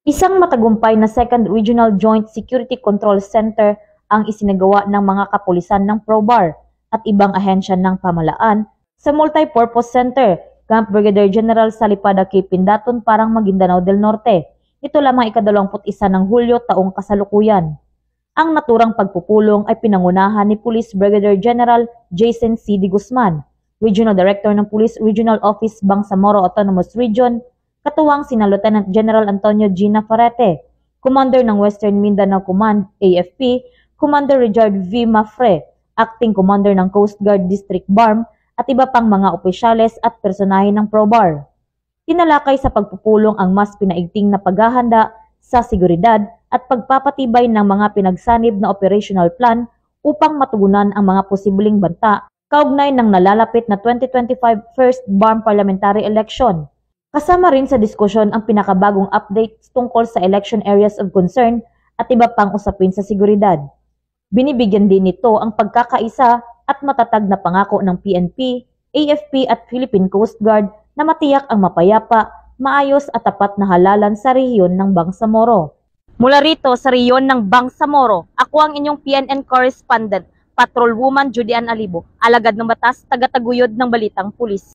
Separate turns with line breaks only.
Isang matagumpay na Second Regional Joint Security Control Center ang isinagawa ng mga kapulisan ng PROBAR at ibang ahensya ng pamahalaan sa Multipurpose Center, Camp Brigadier General Salipada K. Pindaton, Parang, Maguindanao del Norte. Ito lamang ika-21 ng Hulyo taong kasalukuyan. Ang naturang pagpupulong ay pinangunahan ni Police Brigadier General Jason C. D. Guzman, Regional Director ng Police Regional Office Bangsamoro Autonomous Region, katuwang sina Lieutenant General Antonio G. Nafarrete, Commander ng Western Mindanao Command AFP, Commander Richard V. Mafre, Acting Commander ng Coast Guard District BARM at iba pang mga opisyales at personahe ng PROBAR. Tinalakay sa pagpupulong ang mas pinaigting na paghahanda sa seguridad at pagpapatibay ng mga pinagsanib na operational plan upang matugunan ang mga posibleng banta kaugnay ng nalalapit na 2025 First BARM Parliamentary Election. Kasama rin sa diskusyon ang pinakabagong updates tungkol sa election areas of concern at iba pang usapin sa seguridad. Binibigyan din nito ang pagkakaisa at matatag na pangako ng PNP, AFP at Philippine Coast Guard na matiyak ang mapayapa, maayos at tapat na halalan sa rehiyon ng Bangsamoro. Mula rito sa rehiyon ng Bangsamoro, ako ang inyong PNN correspondent, Patrolwoman Judy Ann Alibo, alagad ng batas, tagataguyod ng Balitang Pulis.